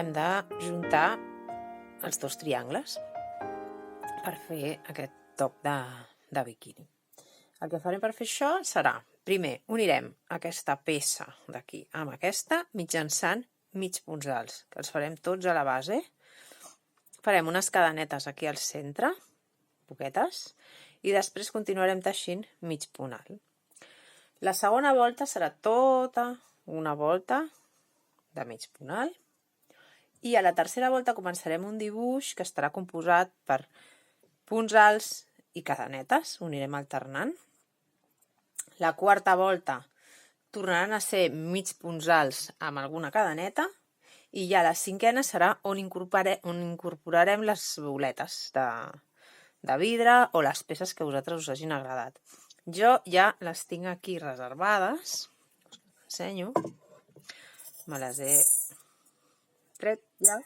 hem de juntar els dos triangles per fer aquest top de biquini. El que farem per fer això serà, primer, unirem aquesta peça d'aquí amb aquesta mitjançant mig punts alts, que els farem tots a la base. Farem unes cadenetes aquí al centre, poquetes, i després continuarem teixint mig punt alt. La segona volta serà tota una volta de mig punt alt, i a la tercera volta començarem un dibuix que estarà composat per punts alts i cadenetes, ho anirem alternant. La quarta volta tornaran a ser mig punts alts amb alguna cadeneta, i ja la cinquena serà on incorporarem les boletes de vidre o les peces que a vosaltres us hagin agradat. Jo ja les tinc aquí reservades, us ensenyo, me les he tret ja.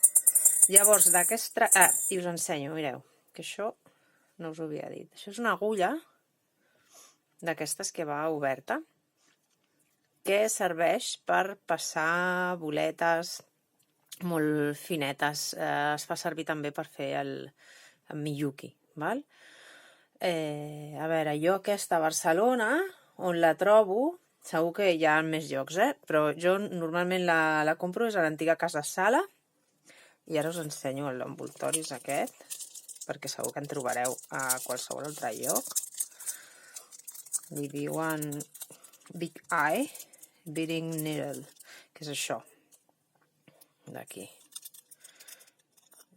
Llavors d'aquesta... i us ensenyo, mireu, que això no us ho havia dit. Això és una agulla d'aquestes que va oberta, que serveix per passar boletes molt finetes. Es fa servir també per fer el miyuki, val? A veure, jo aquesta a Barcelona, on la trobo, segur que hi ha més llocs, però jo normalment la compro és a l'antiga Casa Sala, i ara us ensenyo l'envoltori és aquest, perquè segur que en trobareu a qualsevol altre lloc. Li diuen Big Eye Beading Needle, que és això d'aquí.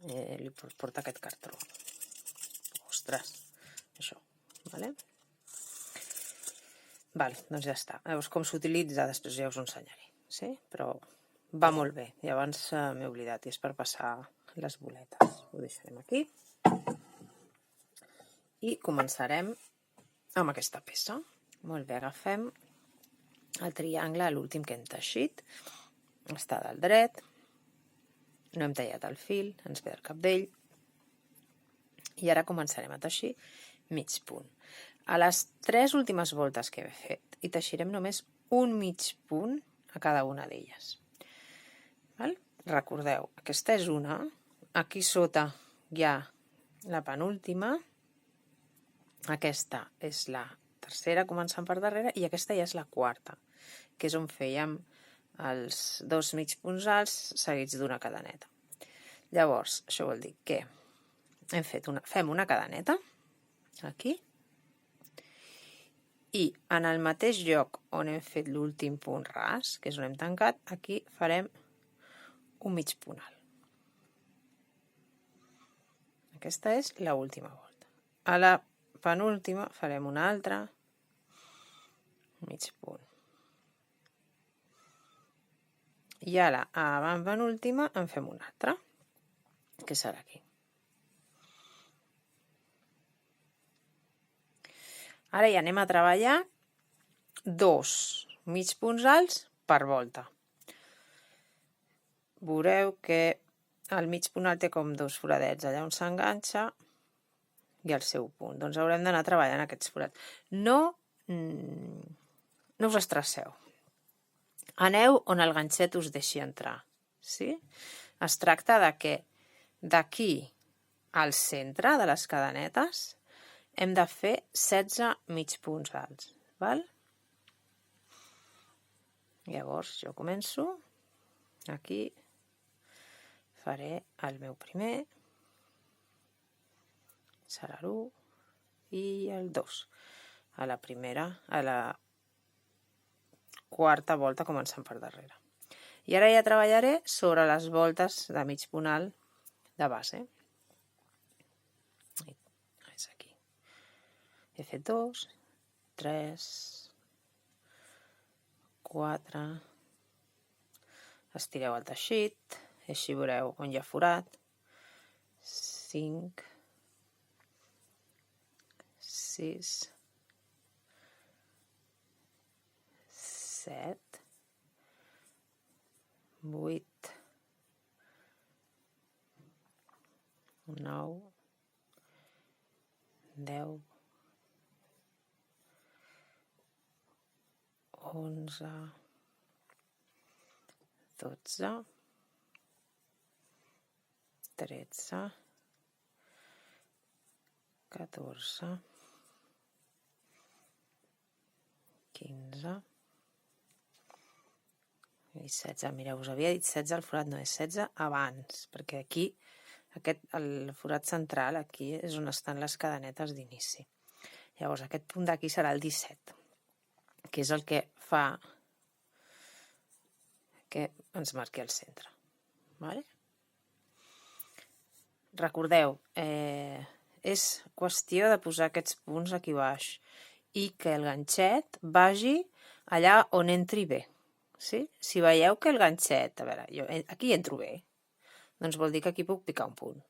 Li porta aquest cartró. Ostres, això, vale? Vale, doncs ja està. Llavors, com s'utilitza, després ja us ho ensenyaré, sí? Però va molt bé, i abans m'he oblidat, i és per passar les boletes. Ho deixarem aquí. I començarem amb aquesta peça. Molt bé, agafem el triangle, l'últim que hem teixit. Està del dret. No hem tallat el fil, ens ve el cabdell. I ara començarem a teixir mig punt. A les 3 últimes voltes que he fet, hi teixirem només un mig punt a cada una d'elles. Recordeu, aquesta és una. Aquí sota hi ha la penúltima. Aquesta és la tercera, començant per darrere, i aquesta ja és la quarta, que és on fèiem els dos mig punts alts seguits d'una cadeneta. Llavors, això vol dir que fem una cadeneta aquí, i en el mateix lloc on hem fet l'últim punt ras, que és on hem tancat, aquí farem un mig punt alt. Aquesta és l'última volta. A la penúltima farem una altra mig punt. I a la penúltima en fem una altra, que serà aquí. Ara ja anem a treballar 2 mig punts alts per volta. Veureu que el mig punt alt té com 2 foradets allà on s'enganxa i el seu punt. Doncs haurem d'anar treballant aquests forats. No us estresseu. Aneu on el ganxet us deixi entrar. Sí? Es tracta de que d'aquí al centre de les cadenetes hem de fer 16 mig punts alts. Val? Llavors jo començo. Aquí faré el meu primer. Serà l'1 i el 2. A la primera, a la quarta volta començant per darrere. I ara ja treballaré sobre les voltes de mig punt alt de base. És aquí. He fet 2, 3, 4, estireu el teixit, i així veureu on hi ha forat, 5, 6, 7, 8, 9, 10, 11, 12, 13, 14, 15 i 16. Mireu, us havia dit 16 al forat, no és 16 abans, perquè aquí, el forat central, aquí és on estan les cadenetes d'inici. Llavors, aquest punt d'aquí serà el 17, que és el que fa que ens marqui el centre. Vale? Recordeu, és qüestió de posar aquests punts aquí baix i que el ganxet vagi allà on entri bé. Sí? Si veieu que el ganxet, a veure, jo aquí entro bé, doncs vol dir que aquí puc picar un punt.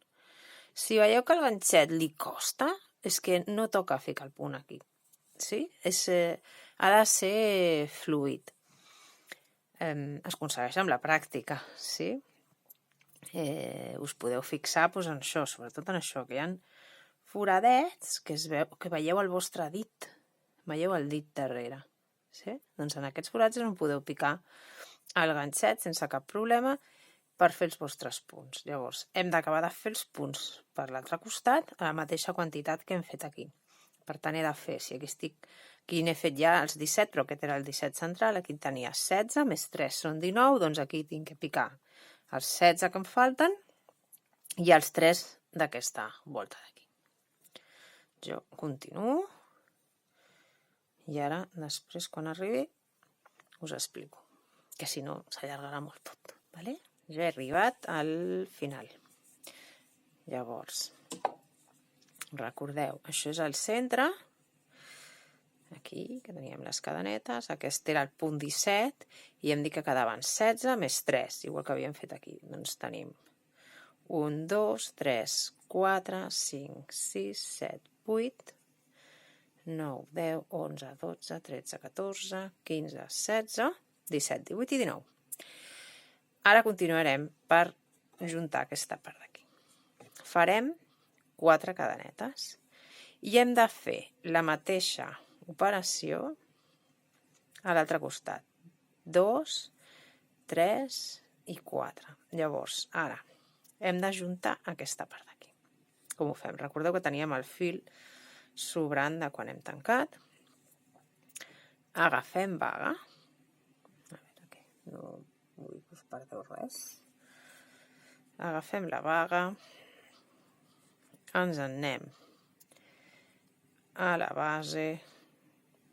Si veieu que el ganxet li costa, és que no toca ficar el punt aquí. Sí? Ha de ser fluid. Es aconsegueix amb la pràctica, sí? Us podeu fixar en això, sobretot en això, que hi ha foradets que veieu el vostre dit, veieu el dit darrere. Sí? Doncs en aquests forats és on podeu picar el ganxet sense cap problema per fer els vostres punts. Llavors, hem d'acabar de fer els punts per l'altre costat a la mateixa quantitat que hem fet aquí. Per tant, he de fer, si aquí n'he fet ja els 17, però aquest era el 17 central, aquí tenia 16, més 3 són 19, doncs aquí tinc que picar els 16 que em falten i els 3 d'aquesta volta d'aquí. Jo continuo i ara, després, quan arribi, us explico, que si no s'allargarà molt tot. Vale? Ja he arribat al final. Llavors, recordeu, això és el centre, aquí, que teníem les cadenetes, aquest era el punt 17, i hem dit que quedaven 16 més 3, igual que havíem fet aquí. Doncs tenim 1, 2, 3, 4, 5, 6, 7, 8, 9, 10, 11, 12, 13, 14, 15, 16, 17, 18 i 19. Ara continuarem per juntar aquesta part d'aquí. Farem 4 cadenetes i hem de fer la mateixa operació a l'altre costat. 2, 3 i 4. Llavors, ara, hem d'ajuntar aquesta part d'aquí. Com ho fem? Recordeu que teníem el fil sobrant de quan hem tancat. Agafem baga. A veure, aquí, no vull que us perdeu res. Agafem la baga. Ens en anem a la base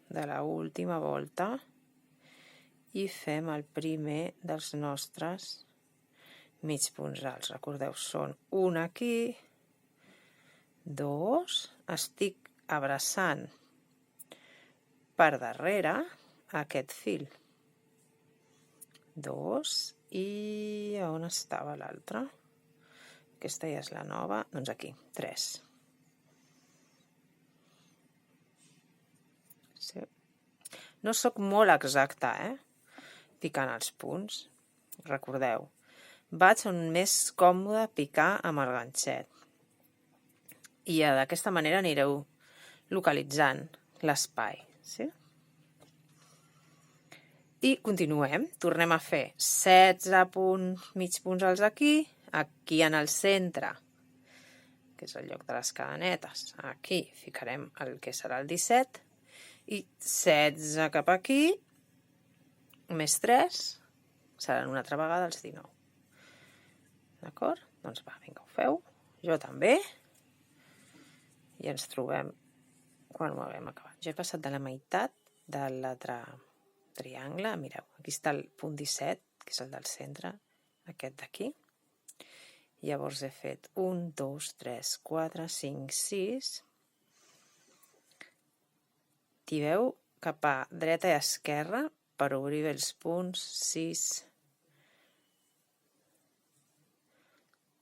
de l'última volta i fem el primer dels nostres mig punts alts. Recordeu, són un aquí, 2, estic abraçant per darrere aquest fil, 2, i on estava l'altre? Aquesta ja és la nova, doncs aquí, 3. Sí. No sóc molt exacta, picant els punts. Recordeu, vaig on més còmode picar amb el ganxet. I d'aquesta manera anireu localitzant l'espai, sí? I continuem, tornem a fer 16 punts, mig punts alts aquí en el centre, que és el lloc de les cadenetes. Aquí ficarem el que serà el 17 i 16 cap aquí, més 3, seran una altra vegada els 19. D'acord? Doncs va, vinga, ho feu. Jo també. I ens trobem quan ho haguem acabat. Jo he passat de la meitat de l'altre triangle. Mireu, aquí està el punt 17, que és el del centre, aquest d'aquí. Llavors he fet 1, 2, 3, 4, 5, 6. Tireu cap a dreta i esquerra per obrir bé els punts. 6,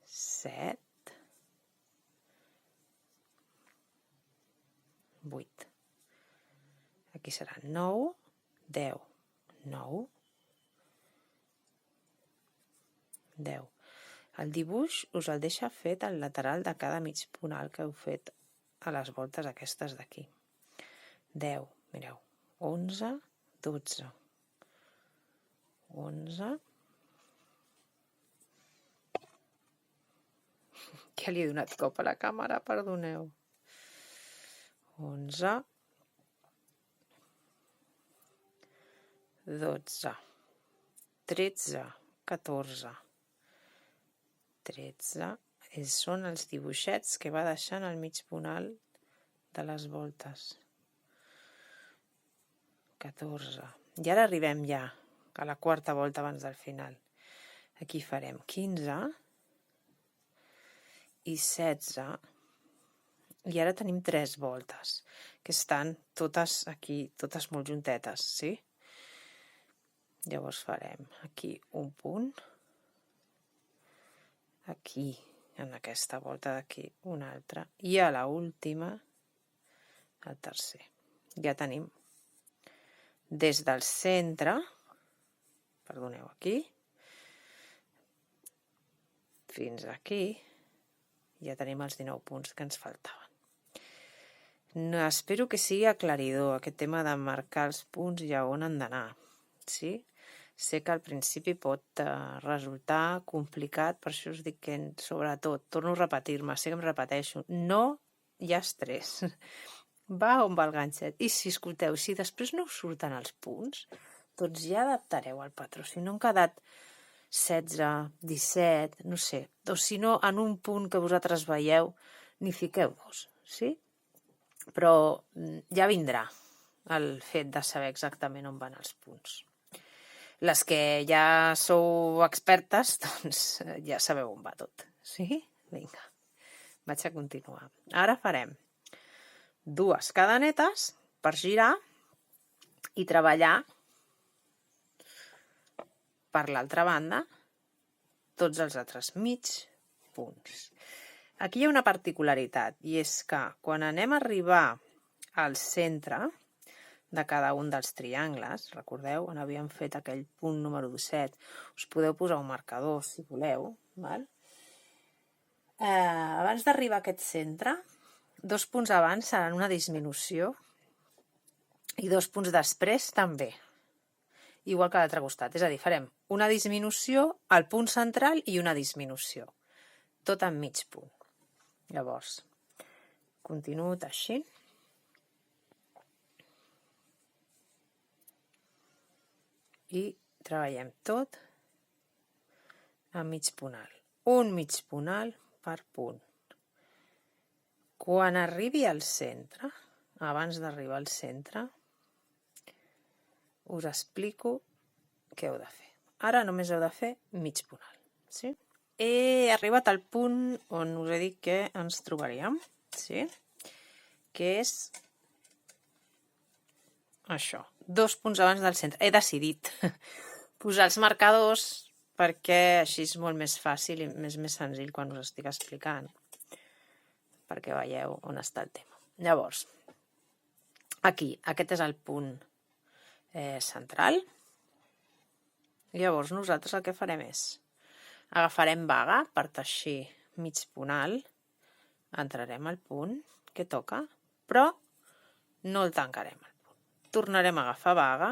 7, 8. Aquí serà 9, 10, 9, 10. El dibuix us el deixa fet al lateral de cada mig punt alt que heu fet a les voltes aquestes d'aquí. 10, mireu, 11, 12, 11, Que li he donat cop a la càmera, perdoneu. 11, 12, 13, 14, 13, són els dibuixets que va deixant al mig punt alt de les voltes. 14. I ara arribem ja a la quarta volta abans del final. Aquí farem 15 i 16. I ara tenim 3 voltes, que estan totes aquí, totes molt juntetes, sí? Llavors farem aquí un punt, aquí, en aquesta volta d'aquí, una altra, i a la última, el tercer. Ja tenim des del centre, perdoneu, aquí, fins aquí, ja tenim els 19 punts que ens faltaven. No, espero que sigui aclaridor aquest tema de marcar els punts i a on han d'anar, sí? Sé que al principi pot resultar complicat, per això us dic que, sobretot, torno a repetir-me, sé que em repeteixo, no hi ha estrès. Va on va el ganxet. I si escolteu, si després no us surten els punts, doncs ja adaptareu el patró. Si no han quedat 16, 17, no sé. O si no, en un punt que vosaltres veieu, n'hi fiqueu 2, sí? Però ja vindrà el fet de saber exactament on van els punts. Les que ja sou expertes, doncs ja sabeu on va tot, sí? Vinga, vaig a continuar. Ara farem 2 cadenetes per girar i treballar per l'altra banda tots els altres mig punts. Aquí hi ha una particularitat, i és que quan anem a arribar al centre de cada un dels triangles, recordeu, on havíem fet aquell punt número 17, us podeu posar un marcador si voleu, val? Abans d'arribar a aquest centre, 2 punts abans seran una disminució i 2 punts després també, igual que a l'altre costat. És a dir, farem una disminució al punt central i una disminució, tot en mig punt. Llavors, continuo teixint. I treballem tot a mig punt alt. Un mig punt alt per punt. Quan arribi al centre, abans d'arribar al centre, us explico què heu de fer. Ara només heu de fer mig punt alt, sí? He arribat al punt on us he dit que ens trobaríem, sí? Que és això, 2 punts abans del centre. He decidit posar els marcadors perquè així és molt més fàcil i més senzill quan us estic explicant, perquè veieu on està el tema. Llavors, aquí, aquest és el punt central. Llavors nosaltres el que farem és agafarem vaga per teixir mig punt alt, entrarem al punt que toca, però no el tancarem al punt. Tornarem a agafar vaga,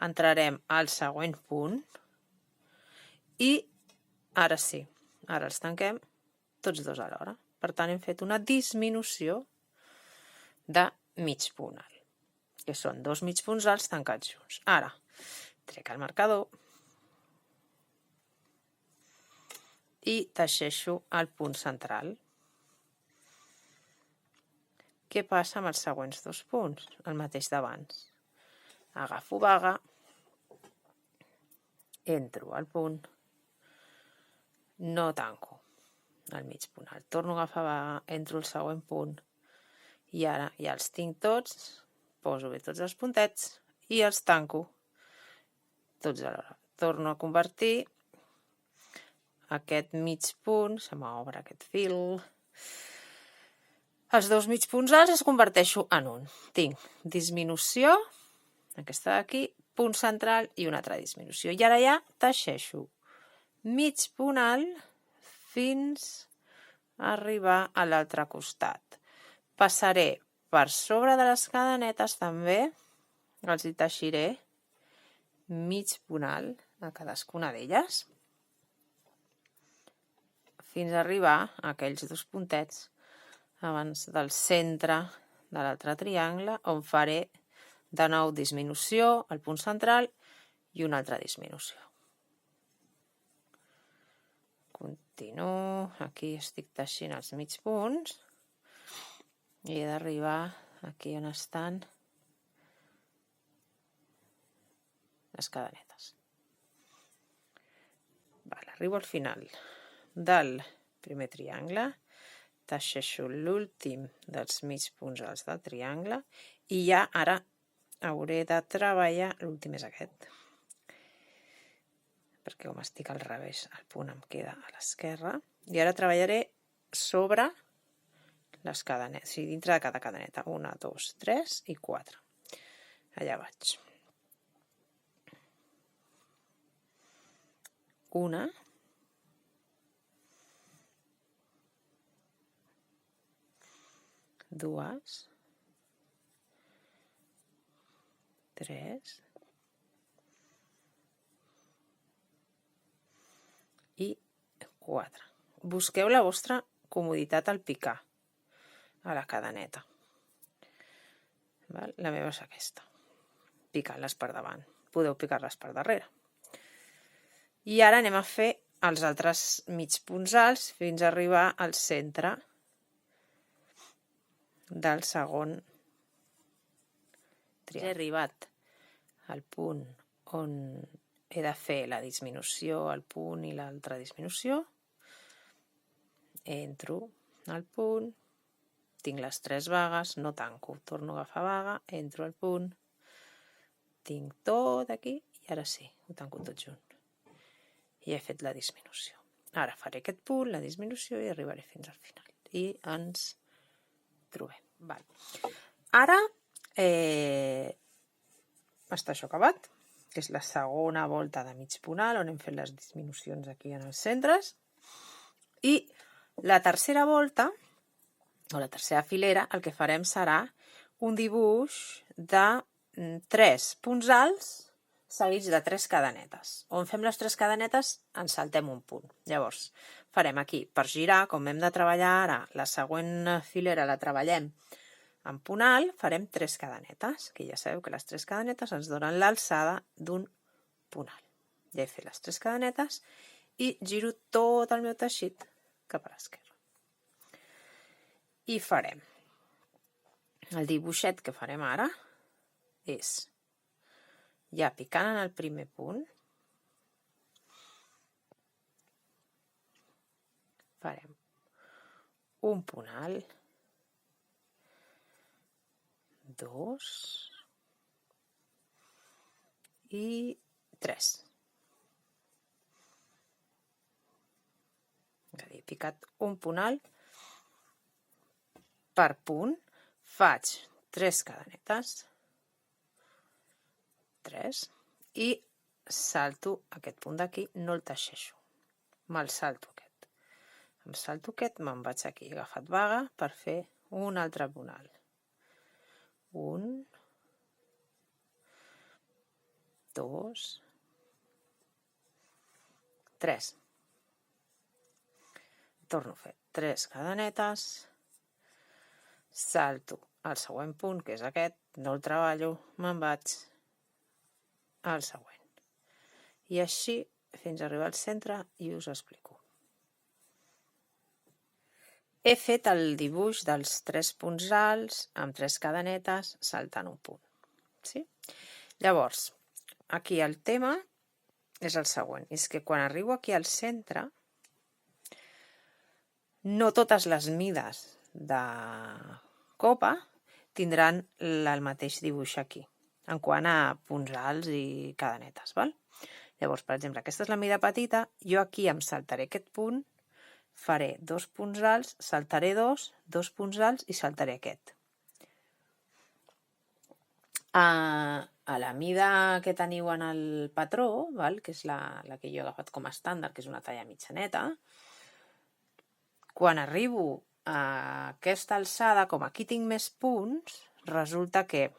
entrarem al següent punt i ara sí, ara els tanquem tots 2 alhora. Per tant, hem fet una disminució de mig punt alt, que són 2 mig punts alts tancats junts. Ara, trec el marcador i teixeixo el punt central. Què passa amb els següents 2 punts? El mateix d'abans. Agafo vaga, entro al punt, no tanco el mig punt alt. Torno a agafar vaga, entro al següent punt i ara ja els tinc tots, poso bé tots els puntets i els tanco tots alhora. Torno a convertir aquest mig punt, se m'obre aquest fil, els 2 mig punts alts els converteixo en un. Tinc disminució, aquesta d'aquí, punt central i una altra disminució. I ara ja teixeixo mig punt alt fins a arribar a l'altre costat. Passaré per sobre de les cadenetes també, els hi teixiré mig punt alt a cadascuna d'elles, fins a arribar a aquells 2 puntets abans del centre de l'altre triangle, on faré de nou disminució al punt central i una altra disminució. Continuo, aquí estic teixint els mig punts i he d'arribar aquí on estan les cadenetes. Arribo al final del primer triangle, teixeixo l'últim dels mig punts alts del triangle i ja ara hauré de treballar, l'últim és aquest, perquè com estic al revés, el punt em queda a l'esquerra, i ara treballaré sobre les cadenetes, o sigui, dintre de cada cadeneta, 1, 2, 3 i 4. Allà vaig. Una, dues, tres i 4. Busqueu la vostra comoditat al picar a la cadeneta. La meva és aquesta. Picant-les per davant. Podeu picar-les per darrere. I ara anem a fer els altres mig punts alts fins a arribar al centre del segon triangle. He arribat al punt on he de fer la disminució, al punt i l'altra disminució. Entro al punt, tinc les 3 vagues, no tanco, torno a agafar vaga, entro al punt, tinc tot aquí i ara sí, ho tanco tot junt. I he fet la disminució. Ara faré aquest punt, la disminució i arribaré fins al final. I ens trobem. Ara està això acabat, que és la segona volta de mig punt alt, on hem fet les disminucions aquí en els centres. I la tercera volta, o la tercera filera, el que farem serà un dibuix de 3 punts alts seguits de 3 cadenetes. On fem les 3 cadenetes ens saltem un punt. Llavors, farem aquí, per girar, com hem de treballar ara, la següent filera la treballem en punt alt, farem 3 cadenetes, que ja sabeu que les 3 cadenetes ens donen l'alçada d'un punt alt. Ja he fet les 3 cadenetes i giro tot el meu teixit cap a l'esquerra. I farem, el dibuixet que farem ara és, ja picant en el primer punt, farem un punt alt, 2 i 3. He picat un punt alt per punt, faig 3 cadenetes, 3, i salto aquest punt d'aquí, no el teixeixo, me'l salto aquest. Em salto aquest, me'n vaig aquí, he agafat vaga per fer un altre punt alt. 1, 2, 3. Torno a fer 3 cadenetes, salto al següent punt, que és aquest, no el treballo, me'n vaig al següent. I així fins a arribar al centre i us explico. He fet el dibuix dels 3 punts alts amb 3 cadenetes saltant un punt. Sí? Llavors, aquí el tema és el següent, és que quan arribo aquí al centre, no totes les mides de copa tindran el mateix dibuix aquí, en quant a punts alts i cadenetes. Val? Llavors, per exemple, aquesta és la mida petita, jo aquí em saltaré aquest punt, faré 2 punts alts, saltaré 2 punts alts i saltaré aquest. A la mida que teniu en el patró, val? Que és la que jo he agafat com a estàndard, que és una talla mitjaneta, quan arribo a aquesta alçada, com aquí tinc més punts, resulta que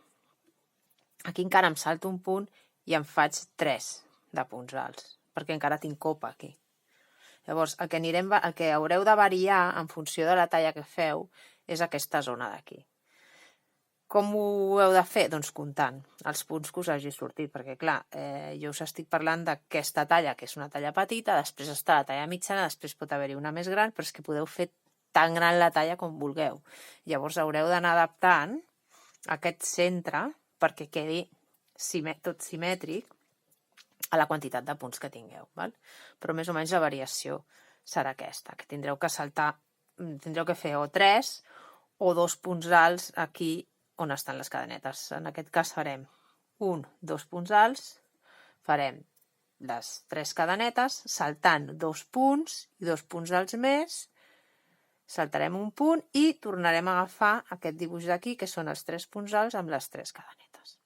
aquí encara em salto un punt i em faig 3 de punts alts, perquè encara tinc copa aquí. Llavors, el que haureu de variar en funció de la talla que feu és aquesta zona d'aquí. Com ho heu de fer? Doncs comptant els punts que us hagi sortit, perquè clar, jo us estic parlant d'aquesta talla, que és una talla petita, després està la talla mitjana, després pot haver-hi una més gran, però és que podeu fer tan gran la talla com vulgueu. Llavors haureu d'anar adaptant aquest centre perquè quedi tot simètric a la quantitat de punts que tingueu. Val? Però més o menys la variació serà aquesta, que tindreu que saltar, tindreu que fer o 3 o 2 punts alts aquí on estan les cadenetes. En aquest cas farem 2 punts alts, farem les 3 cadenetes, saltant 2 punts i 2 punts alts més, saltarem un punt i tornarem a agafar aquest dibuix d'aquí, que són els 3 punts alts amb les 3 cadenetes.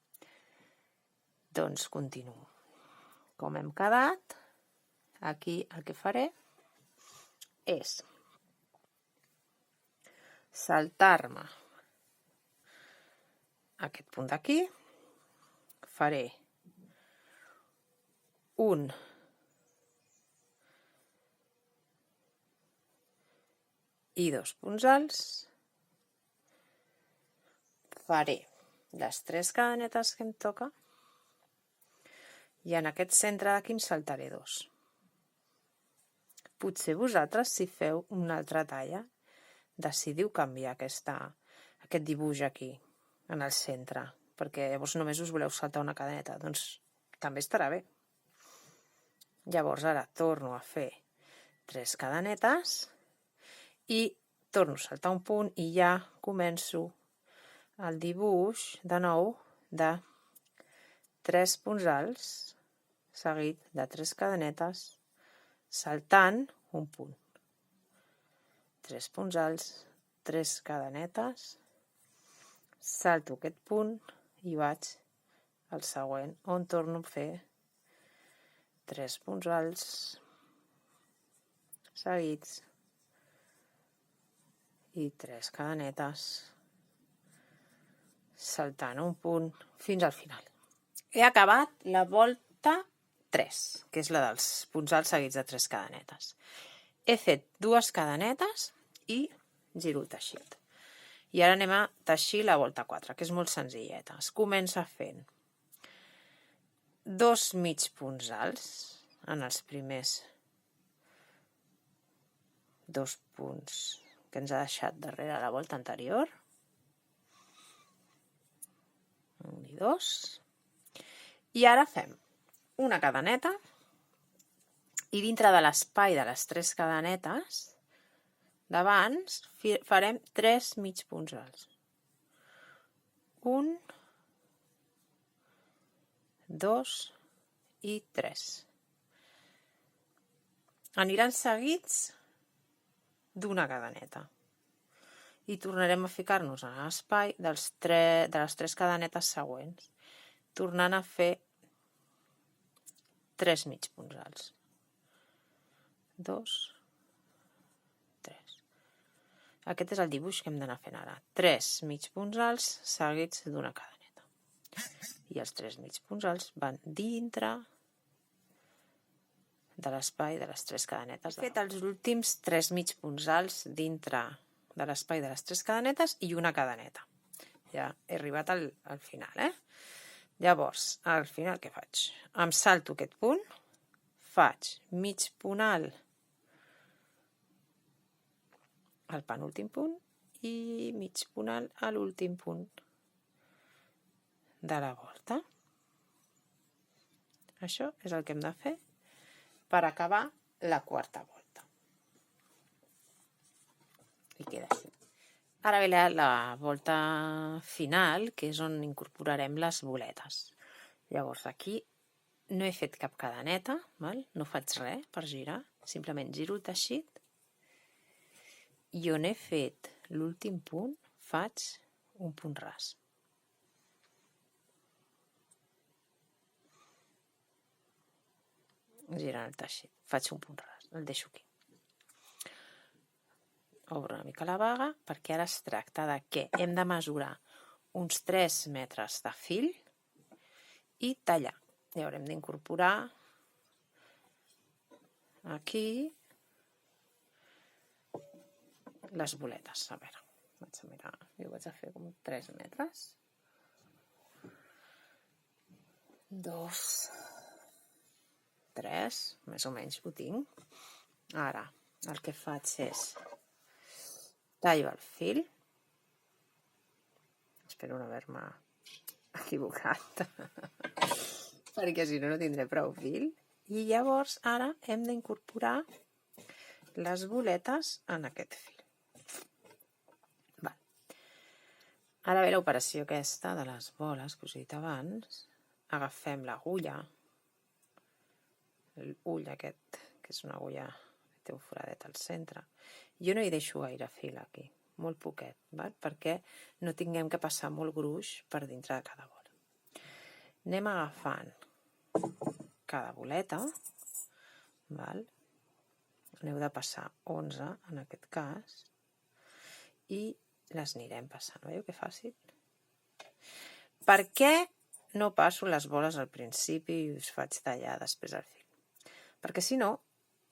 Doncs continuo. Com hem quedat, aquí el que faré és saltar-me aquest punt d'aquí, faré 1 i 2 punts alts, faré les 3 cadenetes que em toca i en aquest centre d'aquí em saltaré 2. Potser vosaltres, si feu una altra talla, decidiu canviar aquest dibuix aquí, en el centre, perquè llavors només us voleu saltar una cadeneta, doncs també estarà bé. Llavors ara torno a fer 3 cadenetes i torno a saltar un punt i ja començo el dibuix de nou de 3 punts alts seguit de 3 cadenetes saltant un punt. 3 punts alts, 3 cadenetes, salto aquest punt i vaig al següent, on torno a fer 3 punts alts seguits i 3 cadenetes, saltant un punt fins al final. He acabat la volta 3, que és la dels punts alts seguits de 3 cadenetes. He fet 2 cadenetes i giro el teixit. I ara anem a teixir la volta 4, que és molt senzilleta. Es comença fent 2 mig punts alts en els primers 2 punts que ens ha deixat darrere la volta anterior. 1 i 2. I ara fem una cadeneta i dintre de l'espai de les 3 cadenetes d'abans farem 3 mig punts alts. 1, 2 i 3. Aniran seguits d'una cadeneta. I tornarem a ficar-nos en l'espai de les 3 cadenetes següents, tornant a fer 3 mig punts alts. 2, 3. Aquest és el dibuix que hem d'anar fent ara. 3 mig punts alts seguits d'una cadeneta. I els 3 mig punts alts van dintre de l'espai de les 3 cadenetes. He fet els últims 3 mig punts alts dintre de l'espai de les 3 cadenetes i una cadeneta. Ja he arribat al final, Llavors, al final què faig? Em salto aquest punt, faig mig punt alt al penúltim punt i mig punt alt a l'últim punt de la volta. Això és el que hem de fer per acabar la quarta volta. I queda així. Ara ve la volta final, que és on incorporarem les boletes. Llavors aquí no he fet cap cadeneta, no faig res per girar, simplement giro el teixit i on he fet l'últim punt faig un punt ras. Girant el teixit, faig un punt ras, el deixo aquí. Obro una mica la baga perquè ara es tracta de que hem de mesurar uns 3 metres de fil i tallar. I haurem d'incorporar aquí les boletes. A veure, vaig a mirar, jo vaig a fer com 3 metres. 2, 3, més o menys ho tinc. Ara, el que faig és tallo el fil. Espero no haver-me equivocat, perquè si no, no tindré prou fil. I llavors ara hem d'incorporar les boletes en aquest fil. Ara ve l'operació aquesta de les boles que us he dit abans. Agafem l'agulla, l'ull aquest, que és una agulla que té un foradet al centre. Jo no hi deixo gaire fil aquí, molt poquet, perquè no tinguem que passar molt gruix per dintre de cada bola. Anem agafant cada boleta, n'heu de passar 11 en aquest cas, i les anirem passant. Veieu que fàcil? Per què no passo les boles al principi i us faig tallar després el fil? Perquè si no,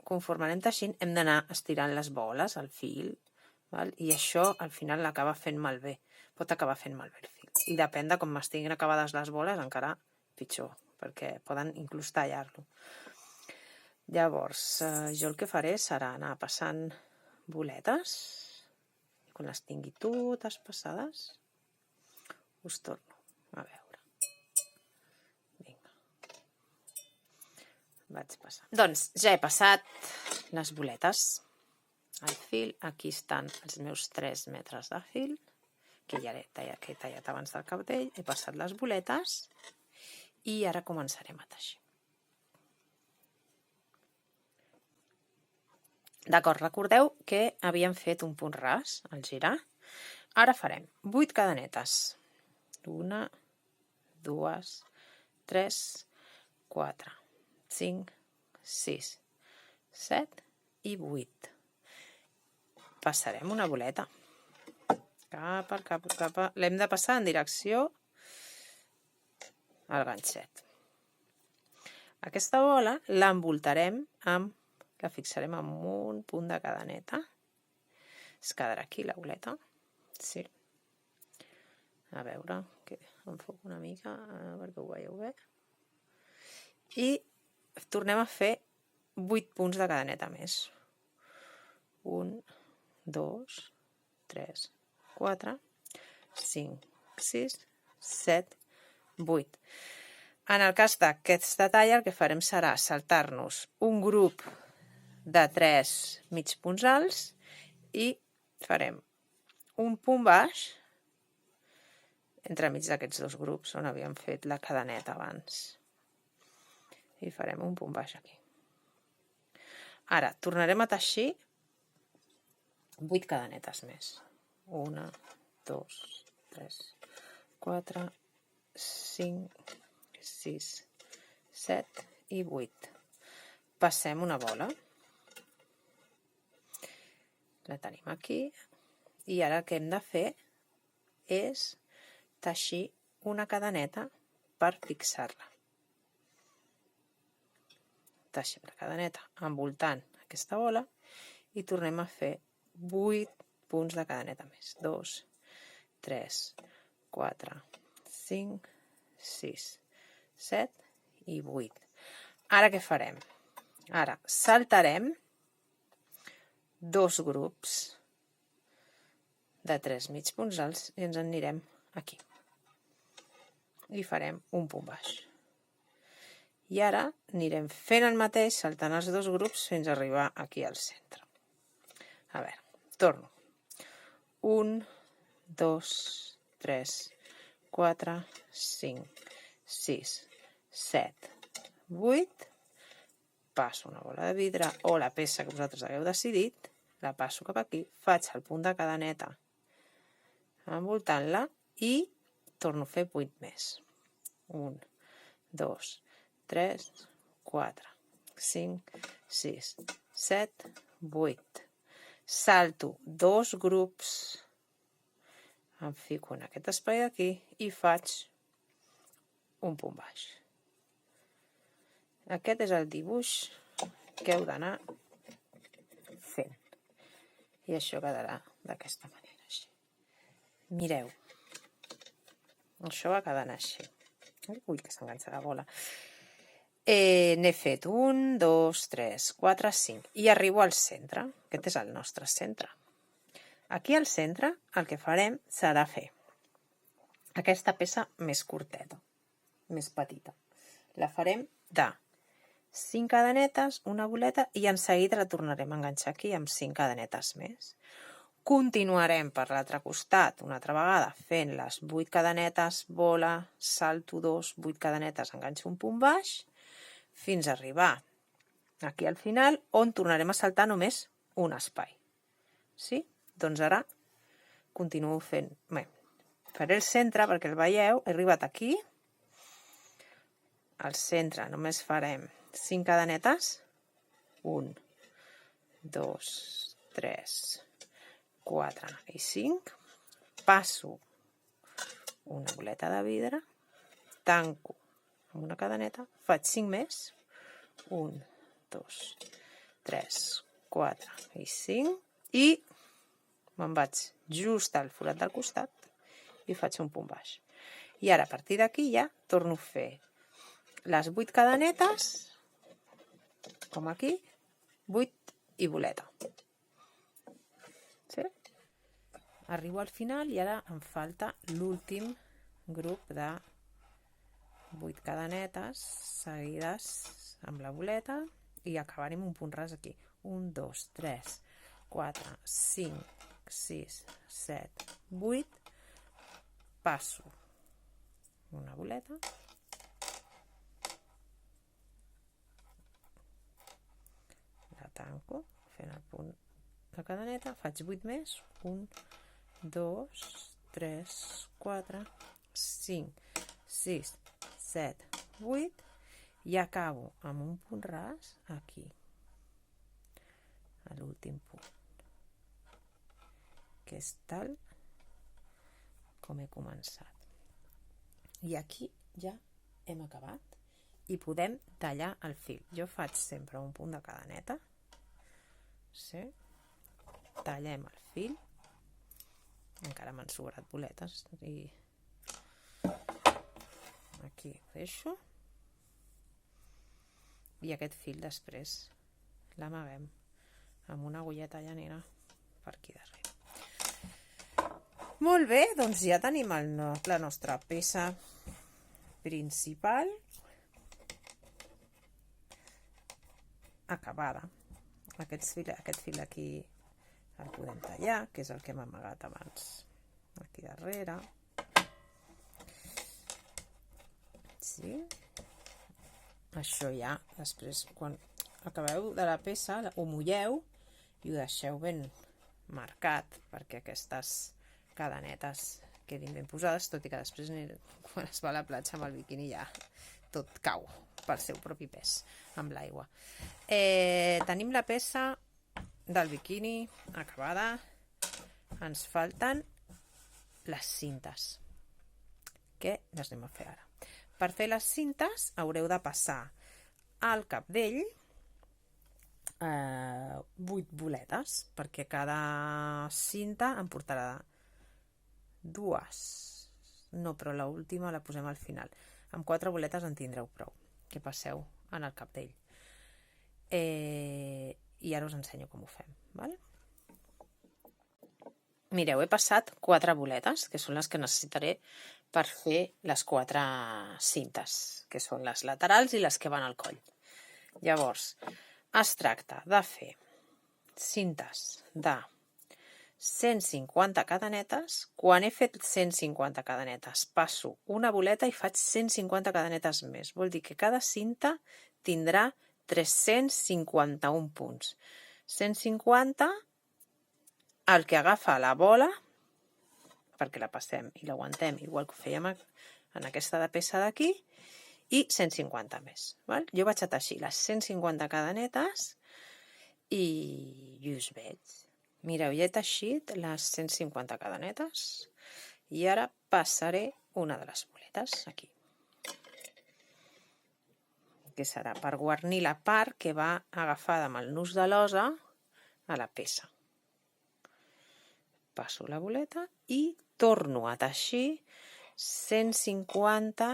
conforme anem teixint, hem d'anar estirant les boles, el fil, i això al final l'acaba fent malbé. Pot acabar fent malbé el fil. I depèn de com estiguin acabades les boles, encara pitjor, perquè poden inclús tallar-lo. Llavors, jo el que faré serà anar passant boletes. Quan les tingui totes passades, us torno a veure. Vinga. Vaig passar. Doncs ja he passat les boletes. El fil, aquí estan els meus 3 metres de fil, que ja he tallat abans del cabdell. He passat les boletes i ara començarem a teixir. D'acord, recordeu que havíem fet un punt ras al girar. Ara farem 8 cadenetes. 1, 2, 3, 4, 5, 6, 7 i 8. Passarem una boleta. L'hem de passar en direcció al ganxet. Aquesta bola l'envoltarem la fixarem en un punt de cadeneta. Es quedarà aquí la boleta. Sí. A veure, que enfoco una mica perquè ho veieu bé. I tornem a fer 8 punts de cadeneta més. 1, 2, 3, 4, 5, 6, 7, 8. En el cas d'aquesta talla el que farem serà saltar-nos un grup de 3 mig punts alts i farem un punt baix entremig d'aquests 2 grups on havíem fet la cadeneta abans. I farem un punt baix aquí. Ara tornarem a teixir 8 cadenetes més. 1, 2, 3, 4, 5, 6, 7 i 8. Passem una bola. La tenim aquí. I ara el que hem de fer és teixir una cadeneta per fixar-la. Teixim la cadeneta envoltant aquesta bola i tornem a fer 8 punts de cadeneta més. 2, 3, 4, 5, 6, 7 i 8. Ara què farem? Ara saltarem 2 grups de 3 mig punts alts i ens en anirem aquí. I farem un punt baix. I ara anirem fent el mateix, saltant els 2 grups fins a arribar aquí al centre. A veure, torno. 1, 2, 3, 4, 5, 6, 7, 8. Passo una bola de vidre o la peça que vosaltres hagueu decidit, la passo cap aquí, faig el punt de cadeneta envoltant-la i torno a fer 8 més. 1, 2, 3, 4, 5, 6, 7, 8. Salto 2 grups, em fico en aquest espai d'aquí i faig un punt baix. Aquest és el dibuix que heu d'anar fent. I això quedarà d'aquesta manera, així. Mireu, això va quedant així. Ui, que s'enganxa la bola. N'he fet 1, 2, 3, 4, 5 i arribo al centre. Aquest és el nostre centre. Aquí al centre el que farem serà fer aquesta peça més curteta, més petita. La farem de 5 cadenetes, una boleta, i en seguida la tornarem a enganxar aquí amb 5 cadenetes més. Continuarem per l'altre costat una altra vegada fent les 8 cadenetes, bola, salto 2, 8 cadenetes, enganxo un punt baix, fins a arribar aquí al final, on tornarem a saltar només un espai. Sí? Doncs ara continuo fent... Bé, faré el centre perquè el veieu, he arribat aquí, al centre només farem 5 cadenetes, 1, 2, 3, 4 i 5, passo una boleta de vidre, tanco amb una cadeneta, faig 5 més, 1, 2, 3, 4 i 5, i me'n vaig just al forat del costat i faig un punt baix. I ara, a partir d'aquí, ja torno a fer les 8 cadenetes, com aquí, 8 i boleta. Sí? Arribo al final i ara em falta l'últim grup de 8 cadenetes seguides amb la boleta i acabarem un punt ras aquí. 1, 2, 3, 4, 5, 6, 7, 8, passo una boleta, la tanco fent el punt de cadeneta, faig 8 més, 1, 2, 3, 4, 5, 6, 7, 8, i acabo amb un punt ras aquí, a l'últim punt, que és tal com he començat. I aquí ja hem acabat i podem tallar el fil. Jo faig sempre un punt de cadeneta, sí? Tallem el fil, encara m'han sobrat boletes i aquí ho deixo, i aquest fil després l'amaguem amb una agulleta llanera per aquí darrere. Molt bé, doncs ja tenim la nostra peça principal acabada. Aquest fil aquí el podem tallar, que és el que hem amagat abans aquí darrere. Sí? Això ja, després, quan acabeu de la peça, ho mulleu i ho deixeu ben marcat perquè aquestes cadenetes quedin ben posades, tot i que després quan es va a la platja amb el biquini ja tot cau pel seu propi pes amb l'aigua. Tenim la peça del biquini acabada, ens falten les cintes, que les anem a fer ara. Per fer les cintes haureu de passar al capdell 8 boletes, perquè cada cinta em portarà 2. No, però l'última la posem al final. Amb 4 boletes en tindreu prou, que passeu en el capdell. I ara us ensenyo com ho fem, val? Mireu, he passat 4 boletes, que són les que necessitaré per fer les 4 cintes, que són les laterals i les que van al coll. Llavors, es tracta de fer cintes de 150 cadenetes. Quan he fet 150 cadenetes, passo una boleta i faig 150 cadenetes més. Vol dir que cada cinta tindrà 351 punts. 150, el que agafa la bola, perquè la passem i l'aguantem, igual que ho fèiem en aquesta peça d'aquí, i 150 més. Val? Jo vaig a teixir les 150 cadenetes i us veig. Mireu, ja he teixit les 150 cadenetes i ara passaré una de les boletes aquí, que serà per guarnir la part que va agafada amb el nus de l'osa a la peça. passo la boleta i torno a teixir 150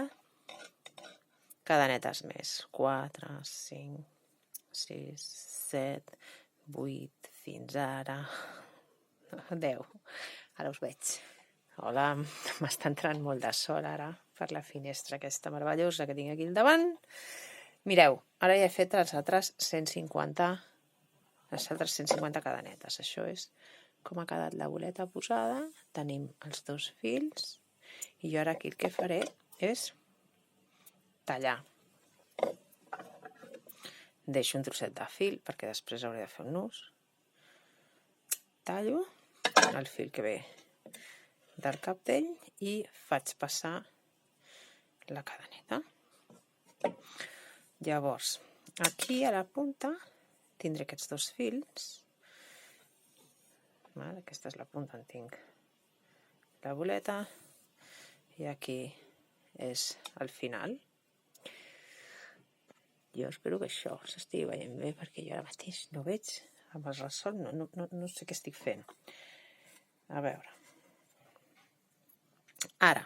cadenetes més. 4, 5, 6, 7, 8, fins ara 10. Ara us veig. Hola, m'està entrant molt de sol ara per la finestra aquesta meravellosa que tinc aquí al davant. Mireu, ara ja he fet les altres 150 cadenetes. Això és com ha quedat la boleta posada. Tenim els 2 fils i jo ara aquí el que faré és tallar. Deixo un trosset de fil perquè després hauré de fer un nus. Tallo el fil que ve del capdell i faig passar la cadeneta. Llavors, aquí a la punta tindré aquests 2 fils. Aquesta és la punta on tinc la boleta i aquí és el final. Jo espero que això s'estigui veient bé perquè jo ara mateix no veig amb el ressol, no sé què estic fent. A veure. Ara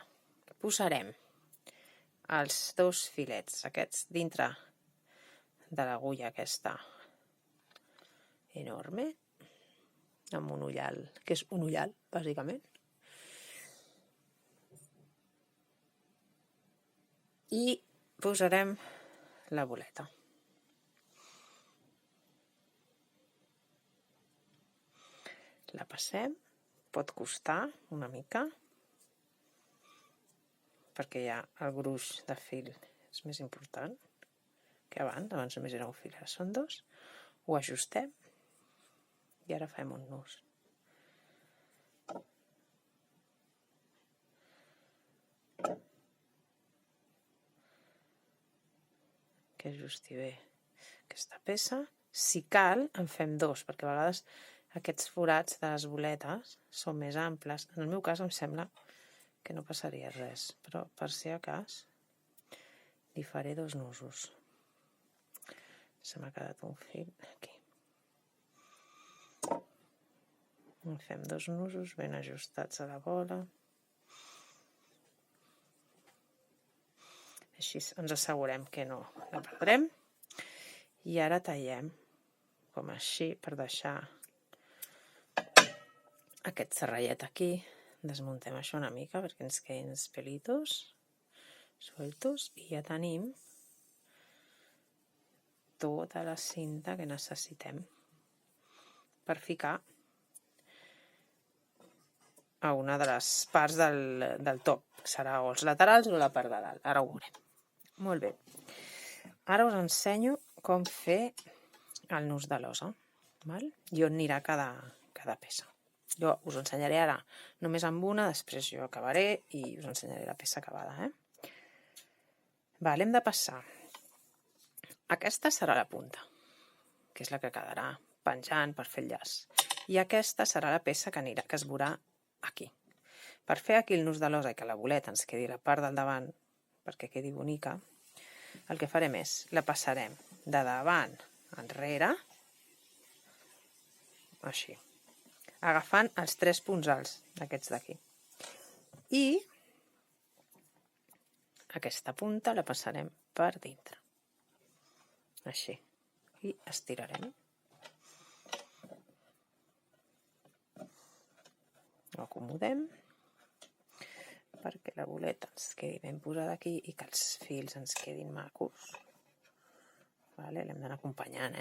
posarem els 2 filets aquests dintre de l'agulla aquesta enorme, amb un ullal, que és un ullal, bàsicament. I posarem la boleta. La passem, pot costar una mica, perquè ja el gruix de fil és més important que abans només era un fil, ara són 2, ho ajustem i ara fem un nus. Que ajusti bé aquesta peça. Si cal, en fem 2, perquè a vegades aquests forats de les boletes són més amples. En el meu cas em sembla que no passaria res, però per si a cas li faré 2 nusos. Se m'ha quedat un fil aquí. En fem 2 nusos ben ajustats a la bola. Així ens assegurem que no la perdrem. I ara tallem com així per deixar aquest serrallet aquí. Desmuntem això una mica perquè ens quedin els pelitos sueltos i ja tenim tota la cinta que necessitem per ficar a una de les parts del top. Serà o els laterals o la part de dalt. Ara ho veurem. Molt bé. Ara us ensenyo com fer el nus de l'osa. I on anirà cada peça. Jo us ensenyaré ara només amb una, després jo acabaré i us ensenyaré la peça acabada. Hem de passar. Aquesta serà la punta, que és la que quedarà penjant per fer el llaç. I aquesta serà la peça que es veurà aquí. Per fer aquí el nus de l'osa i que la boleta ens quedi la part del davant, perquè quedi bonica, el que farem és, la passarem de davant enrere, així, agafant els 3 punts alts d'aquests d'aquí. I aquesta punta la passarem per dintre. Així. I estirarem. Ho acomodem perquè la boleta ens quedi ben posada aquí i que els fils ens quedin macos. L'hem d'anar acompanyant,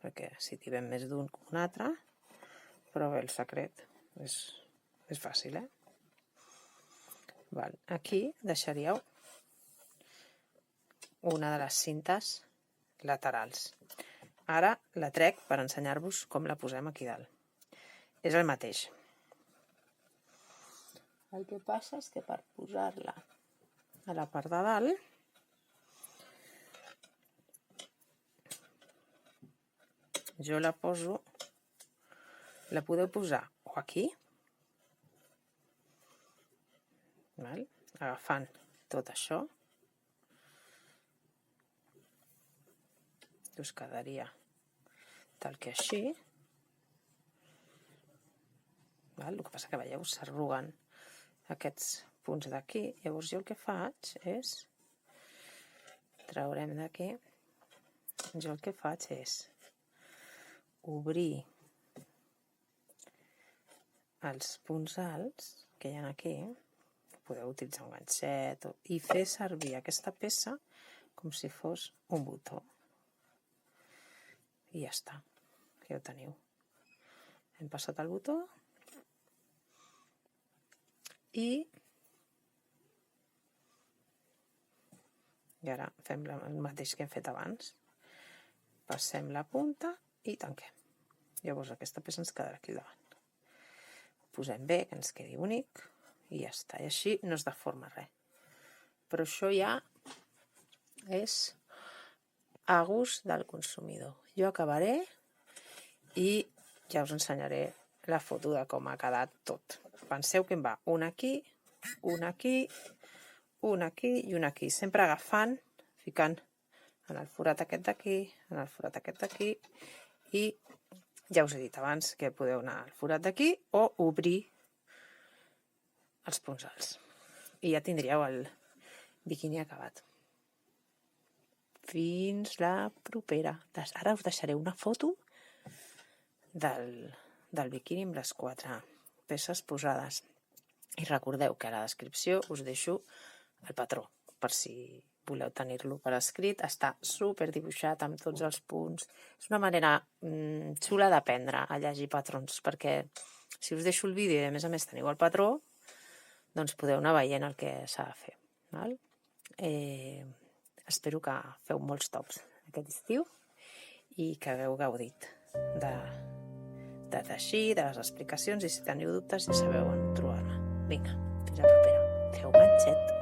perquè si tibem més d'un que un altre, però bé, el secret és fàcil, Aquí deixaríeu una de les cintes laterals. Ara la trec per ensenyar-vos com la posem aquí dalt. És el mateix. El que passa és que per posar-la a la part de dalt, jo la poso, la podeu posar o aquí, agafant tot això, us quedaria tal que així, El que passa que veieu, s'arruguen aquests punts d'aquí. Llavors jo el que faig és, traurem d'aquí, jo el que faig és obrir els punts alts que hi ha aquí, podeu utilitzar un ganxet i fer servir aquesta peça com si fos un botó. I ja està, ja ho teniu. Hem passat el botó i ara fem el mateix que hem fet abans. Passem la punta i tanquem. Llavors aquesta peça ens quedarà aquí davant. Ho posem bé, que ens quedi bonic i ja està. I així no es deforma res. Però això ja és a gust del consumidor. Jo acabaré i ja us ensenyaré la foto de com ha quedat tot. Penseu que em va un aquí, un aquí, un aquí i un aquí. Sempre agafant, ficant en el forat aquest d'aquí, en el forat aquest d'aquí i ja us he dit abans que podeu anar al forat d'aquí o obrir els punts alts. I ja tindríeu el biquini acabat. Fins la propera. Ara us deixaré una foto del biquini amb les 4 peces posades. I recordeu que a la descripció us deixo el patró, per si voleu tenir-lo per escrit. Està super dibuixat amb tots els punts. És una manera xula d'aprendre a llegir patrons, perquè si us deixo el vídeo i a més teniu el patró, doncs podeu anar veient el que s'ha de fer. Val? Espero que feu molts tops aquest estiu i que hagueu gaudit de teixir, de les explicacions, i si teniu dubtes ja sabeu on trobar-me. Vinga, fins la propera. Feu ganxet!